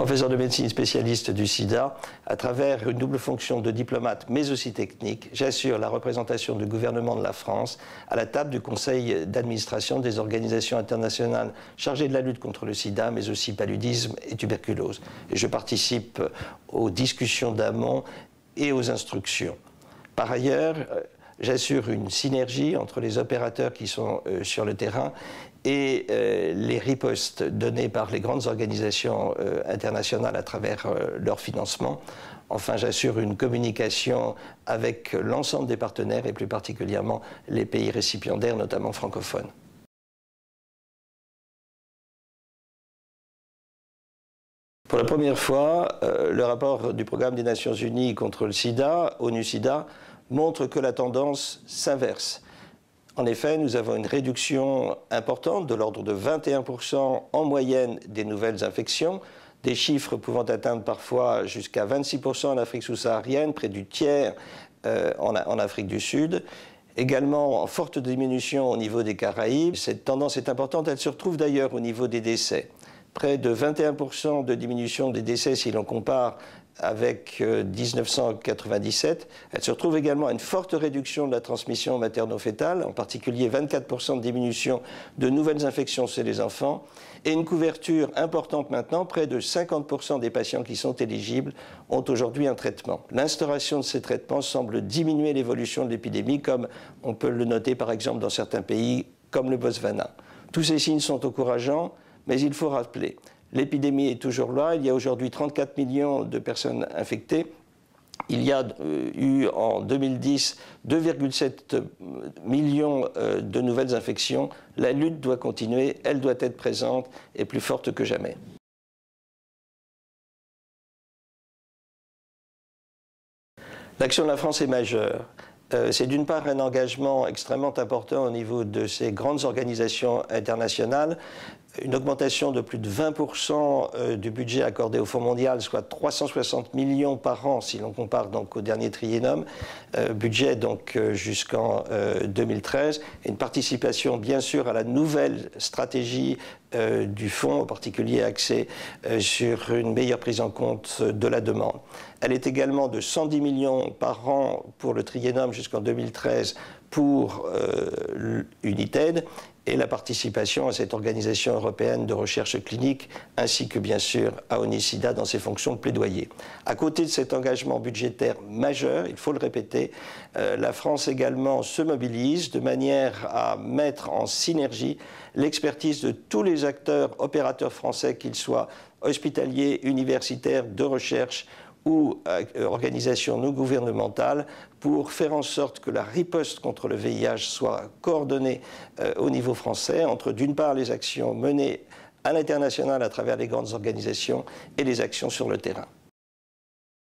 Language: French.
Professeur de médecine spécialiste du sida, à travers une double fonction de diplomate mais aussi technique, j'assure la représentation du gouvernement de la France à la table du conseil d'administration des organisations internationales chargées de la lutte contre le sida, mais aussi paludisme et tuberculose. Et je participe aux discussions d'amont et aux instructions. Par ailleurs, j'assure une synergie entre les opérateurs qui sont sur le terrain et les ripostes données par les grandes organisations internationales à travers leur financement. Enfin, j'assure une communication avec l'ensemble des partenaires et plus particulièrement les pays récipiendaires, notamment francophones. Pour la première fois, le rapport du Programme des Nations Unies contre le sida, ONU-SIDA, montre que la tendance s'inverse. En effet, nous avons une réduction importante de l'ordre de 21% en moyenne des nouvelles infections, des chiffres pouvant atteindre parfois jusqu'à 26% en Afrique sous-saharienne, près du tiers en Afrique du Sud. Également en forte diminution au niveau des Caraïbes. Cette tendance est importante, elle se retrouve d'ailleurs au niveau des décès. Près de 21% de diminution des décès si l'on compare avec 1997. Elle se retrouve également à une forte réduction de la transmission materno-fétale, en particulier 24% de diminution de nouvelles infections chez les enfants, et une couverture importante maintenant, près de 50% des patients qui sont éligibles ont aujourd'hui un traitement. L'instauration de ces traitements semble diminuer l'évolution de l'épidémie, comme on peut le noter par exemple dans certains pays comme le Botswana. Tous ces signes sont encourageants, mais il faut rappeler, l'épidémie est toujours là. Il y a aujourd'hui 34 millions de personnes infectées. Il y a eu en 2010 2,7 millions de nouvelles infections. La lutte doit continuer, elle doit être présente et plus forte que jamais. L'action de la France est majeure. C'est d'une part un engagement extrêmement important au niveau de ces grandes organisations internationales, une augmentation de plus de 20% du budget accordé au Fonds mondial, soit 360 millions par an si l'on compare donc au dernier triennum, budget donc jusqu'en 2013, et une participation bien sûr à la nouvelle stratégie du fonds, en particulier axée sur une meilleure prise en compte de la demande. Elle est également de 110 millions par an pour le triennum jusqu'en 2013 pour United, et la participation à cette organisation européenne de recherche clinique, ainsi que bien sûr à ONU-SIDA dans ses fonctions de plaidoyer. À côté de cet engagement budgétaire majeur, il faut le répéter, la France également se mobilise de manière à mettre en synergie l'expertise de tous les acteurs opérateurs français, qu'ils soient hospitaliers, universitaires, de recherche ou organisations non gouvernementales, pour faire en sorte que la riposte contre le VIH soit coordonnée au niveau français entre d'une part les actions menées à l'international à travers les grandes organisations et les actions sur le terrain.